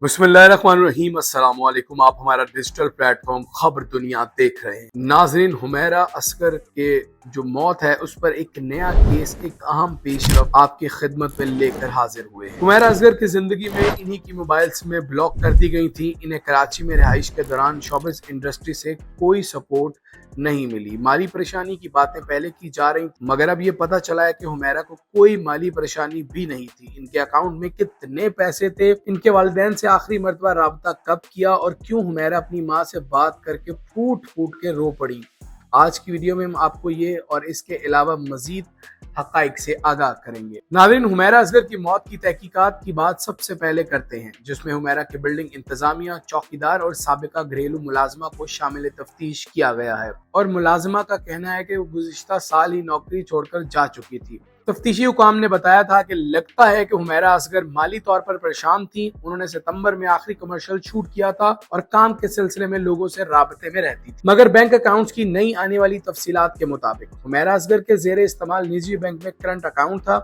बिस्मिल्लाहिर्रहमानिर्रहीम। अस्सलाम वालेकुम। आप हमारा डिजिटल प्लेटफॉर्म खबर दुनिया देख रहे हैं। नाजरीन, हुमैरा असगर के जो मौत है उस पर एक नया केस, एक अहम पेशरफ आपकी खिदमत में लेकर हाजिर हुए हैं। हुमैरा असगर की जिंदगी में इन्हीं की मोबाइल्स में ब्लॉक कर दी गई थी। इन्हें कराची में रिहाइश के दौरान शोबिस इंडस्ट्री से कोई सपोर्ट नहीं मिली। माली परेशानी की बातें पहले की जा रही, मगर अब ये पता चला है कि हुमैरा को कोई माली परेशानी भी नहीं थी। इनके अकाउंट में कितने पैसे थे, इनके वालिदैन से आखिरी मर्तबा राब्ता कब किया और क्यों हुमैरा अपनी माँ से बात करके फूट फूट के रो पड़ी। आज की वीडियो में हम आपको ये और इसके अलावा मजीद हकाइक से आगाह करेंगे। नाज़रीन, हुमैरा असगर की मौत की तहकीकात की बात सबसे पहले करते हैं, जिसमें हुमैरा के बिल्डिंग इंतजामिया, चौकीदार और साबिका घरेलू मुलाजमा को शामिल तफ्तीश किया गया है और मुलाजमा का कहना है कि वो गुज़िश्ता साल ही नौकरी छोड़कर जा चुकी थी। तफ्तीशी हुकाम ने बताया था कि लगता है कि हुमैरा असगर माली तौर पर परेशान थी। उन्होंने सितंबर में आखिरी कमर्शियल शूट किया था और काम के सिलसिले में लोगों से राबते में रहती थी, मगर बैंक अकाउंट्स की नई आने वाली तफसीलात के मुताबिक हुमैरा असगर के जेरे इस्तेमाल निजी बैंक में करंट अकाउंट था।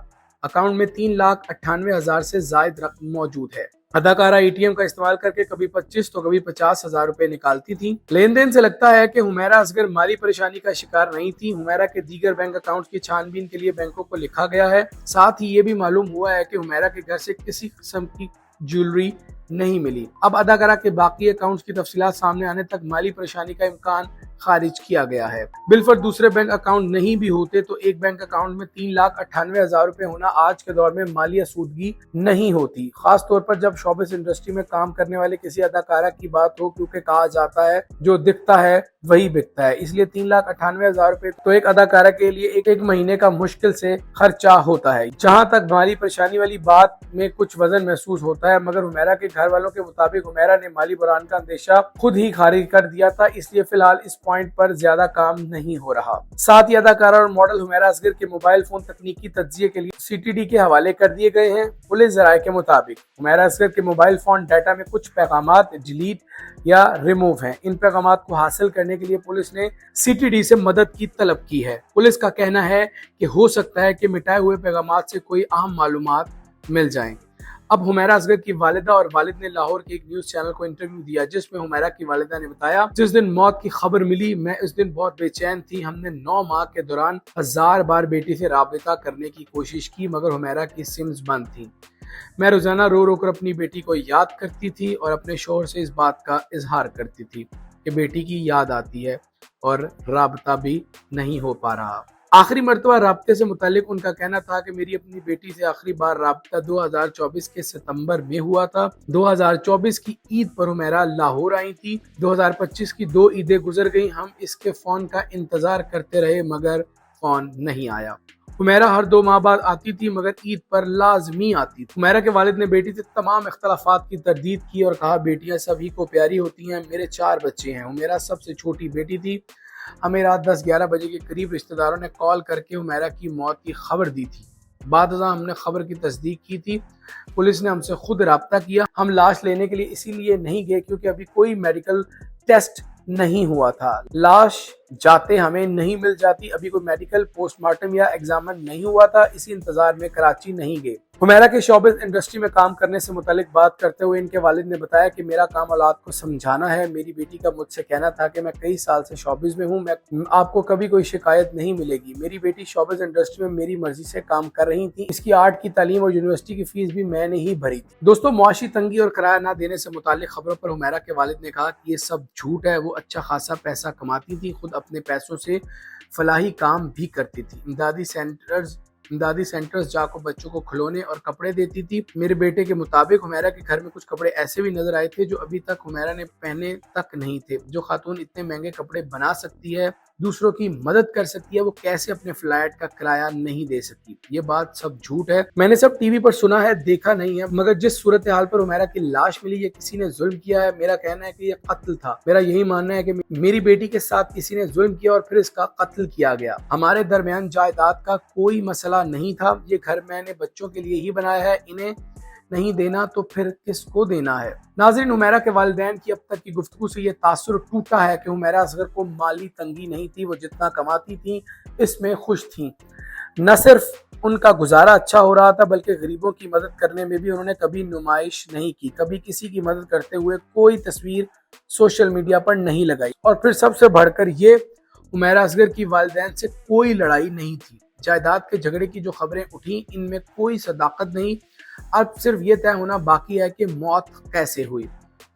अकाउंट में 3,98,000 से जायद रकम मौजूद है। अदाकारा एटीएम का इस्तेमाल करके कभी 25 तो कभी 50,000 रुपए निकालती थी। लेन देन से लगता है कि हुमैरा असगर माली परेशानी का शिकार नहीं थी। हुमैरा के दीगर बैंक अकाउंट की छानबीन के लिए बैंकों को लिखा गया है। साथ ही ये भी मालूम हुआ है कि हुमैरा के घर से किसी किस्म की ज्वेलरी नहीं मिली। अब अदाकारा के बाकी अकाउंट्स की तफसीलात सामने आने तक माली परेशानी का इम्कान खारिज किया गया है। बिलफर दूसरे बैंक अकाउंट नहीं भी होते तो एक बैंक अकाउंट में 3,98,000 रुपए होना आज के दौर में माली आसूदगी नहीं होती, खास तौर पर जब शोबिस इंडस्ट्री में काम करने वाले किसी अदाकारा की बात हो, क्योंकि कहा जाता है जो दिखता है वही बिकता है। इसलिए 3,98,000 रुपए तो एक अदाकारा के लिए एक महीने का मुश्किल से खर्चा होता है। जहां तक माली परेशानी वाली बात में कुछ वजन महसूस होता है, मगर हुमैरा के घर वालों के मुताबिक हुमैरा ने माली बुरान का अंदेशा खुद ही खारिज कर दिया था, इसलिए फिलहाल इस पॉइंट पर ज्यादा काम नहीं हो रहा। साथ ही अदाकारा और मॉडल हुमैरा असगर के मोबाइल फोन तकनीकी तज्जिये के लिए सीटीडी के हवाले कर दिए गए हैं। पुलिस जराये के मुताबिक हुमैरा असगर के मोबाइल फोन डाटा में कुछ पैगामात डिलीट या रिमूव हैं। इन पैगामात को हासिल करने के लिए पुलिस ने सीटीडी से मदद की तलब की है। पुलिस का कहना है कि हो सकता है कि मिटाए हुए पैगामात से कोई अहम मालूमात मिल जाएं। अब हुमैरा असगर की वालिदा और वालिद ने लाहौर के एक न्यूज चैनल को इंटरव्यू दिया, जिसमें हुमैरा की वालिदा ने बताया, जिस दिन मौत की खबर मिली मैं उस दिन बहुत बेचैन थी। हमने 9 माह के दौरान 1000 बार बेटी से राबता करने की कोशिश की, मगर हुमैरा की सिम्स बंद थी। मैं रोजाना रो रो कर अपनी बेटी को याद करती थी और अपने शोहर से इस बात का इजहार करती थी कि बेटी की याद आती है और राबता भी नहीं हो पा रहा। आखिरी मरतबा राब्ते से मुतालिक उनका कहना था कि मेरी अपनी बेटी से आखिरी बार राब्ता 2024 के सितंबर में हुआ था। 2024 की ईद पर हुमैरा लाहौर आई थी। 2025 की 2 ईदें गुजर गई। हम इसके फोन का इंतजार करते रहे, मगर फोन नहीं आया। हुमैरा हर 2 माह बाद आती थी, मगर ईद पर लाजमी आती थी। हुमैरा के वालिद ने बेटी से तमाम इख्तलाफात की तरदीद की और कहा, बेटियां सभी को प्यारी होती हैं। मेरे 4 बच्चे हैं। हुमैरा सबसे छोटी बेटी थी। हमें रात 10-11 बजे के करीब रिश्तेदारों ने कॉल करके हुमैरा की मौत की खबर दी थी। बाद हमने खबर की तस्दीक की थी। पुलिस ने हमसे खुद राब्ता किया। हम लाश लेने के लिए इसीलिए नहीं गए क्योंकि अभी कोई मेडिकल टेस्ट नहीं हुआ था। लाश जाते हमें नहीं मिल जाती। अभी कोई मेडिकल पोस्टमार्टम या एग्जामिन नहीं हुआ था, इसी इंतजार में कराची नहीं गए। हुमैरा के शोबिस इंडस्ट्री में काम करने से मुतालिक बात करते हुए इनके वालिद ने बताया कि मेरा काम औलाद को समझाना है। मेरी बेटी का मुझसे कहना था कि मैं कई साल से शोबिस में हूँ, मैं आपको कभी कोई शिकायत नहीं मिलेगी। मेरी बेटी शोबिस इंडस्ट्री में मेरी मर्जी से काम कर रही थी। इसकी आर्ट की तालीम और यूनिवर्सिटी की फीस भी मैंने ही भरी थी। दोस्तों, मुआशी तंगी और किराया न देने से मुतालिक खबरों पर हुमैरा के वालिद ने कहा कि ये सब झूठ है। वो अच्छा खासा पैसा कमाती थी, खुद अपने पैसों से फलाही काम भी करती थी। इमदादी सेंटर्स जाकर बच्चों को खिलौने और कपड़े देती थी। मेरे बेटे के मुताबिक हुमैरा के घर में कुछ कपड़े ऐसे भी नजर आए थे जो अभी तक हुमैरा ने पहने तक नहीं थे। जो खातून इतने महंगे कपड़े बना सकती है, दूसरों की मदद कर सकती है, वो कैसे अपने फ्लैट का किराया नहीं दे सकती? ये बात सब झूठ है। मैंने सब टीवी पर सुना है, देखा नहीं है। मगर जिस सूरत हाल पर हुमैरा की लाश मिली, ये किसी ने जुल्म किया है। मेरा कहना है कि ये कत्ल था। मेरा यही मानना है कि मेरी बेटी के साथ किसी ने जुल्म किया और फिर इसका कत्ल किया गया। हमारे दरमियान जायदाद का कोई मसला नहीं था। ये घर मैंने बच्चों के लिए ही बनाया है, इन्हें नहीं देना तो फिर किसको देना है? नाज़रीन, हुमैरा के वालिदैन की अब तक की गुफ्तगू से ये तासुर टूटा है कि हुमैरा असगर को माली तंगी नहीं थी। वो जितना कमाती थी इसमें खुश थी। نہ صرف ان کا گزارا اچھا ہو رہا تھا بلکہ غریبوں کی مدد کرنے میں بھی انہوں نے کبھی نمائش نہیں کی، کبھی کسی کی مدد کرتے ہوئے کوئی تصویر سوشل میڈیا پر نہیں لگائی۔ اور پھر سب سے بڑھ کر یہ، حمیرہ اصغر کی والدین سے کوئی لڑائی نہیں تھی۔ جائیداد کے جھگڑے کی جو خبریں اٹھیں ان میں کوئی صداقت نہیں۔ اب صرف یہ طے ہونا باقی ہے کہ موت کیسے ہوئی۔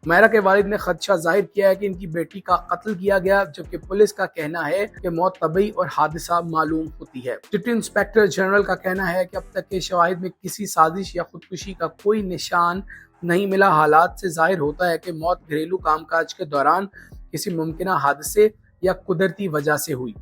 حمیرہ کے والد نے خدشہ ظاہر کیا ہے کہ ان کی بیٹی کا قتل کیا گیا، جبکہ پولیس کا کہنا ہے کہ موت طبعی اور حادثہ معلوم ہوتی ہے۔ ڈپٹی انسپکٹر جنرل کا کہنا ہے کہ اب تک کے شواہد میں کسی سازش یا خودکشی کا کوئی نشان نہیں ملا۔ حالات سے ظاہر ہوتا ہے کہ موت گھریلو کام کاج کے دوران کسی ممکنہ حادثے یا قدرتی وجہ سے ہوئی۔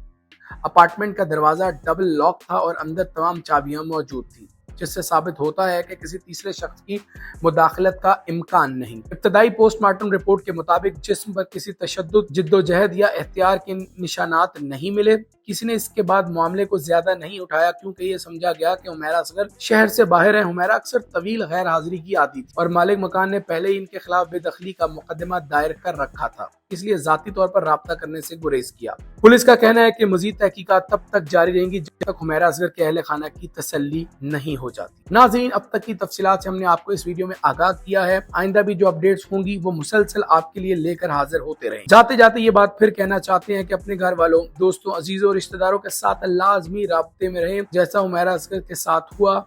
اپارٹمنٹ کا دروازہ ڈبل لاک تھا اور اندر تمام چابیاں موجود تھیں، جس سے ثابت ہوتا ہے کہ کسی تیسرے شخص کی مداخلت کا امکان نہیں۔ ابتدائی پوسٹ مارٹم رپورٹ کے مطابق جسم پر کسی تشدد، جدوجہد یا احتیار کے نشانات نہیں ملے۔ کسی نے اس کے بعد معاملے کو زیادہ نہیں اٹھایا کیونکہ یہ سمجھا گیا کہ حمیرہ اصغر شہر سے باہر ہیں۔ حمیرہ اکثر طویل غیر حاضری کی عادی تھی اور مالک مکان نے پہلے ہی ان کے خلاف بے دخلی کا مقدمہ دائر کر رکھا تھا، اس لیے ذاتی طور پر رابطہ کرنے سے گریز کیا۔ پولیس کا کہنا ہے کہ مزید تحقیقات تب تک جاری رہیں گی جب تک حمیرہ اصغر کے اہل خانہ کی تسلی نہیں ہو جاتی۔ ناظرین، اب تک کی تفصیلات سے ہم نے آپ کو اس ویڈیو میں آگاہ کیا ہے۔ آئندہ بھی جو اپڈیٹس ہوں گی وہ مسلسل آپ کے لیے لے کر حاضر ہوتے رہیں۔ جاتے جاتے یہ بات پھر کہنا چاہتے ہیں کہ اپنے گھر والوں، دوستوں، عزیزوں اور رشتہ داروں کے ساتھ لازمی رابطے میں رہیں۔ جیسا حمیرہ اصغر کے ساتھ ہوا،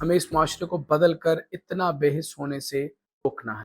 ہمیں اس معاشرے کو بدل کر اتنا بے حس ہونے سے روکنا ہے۔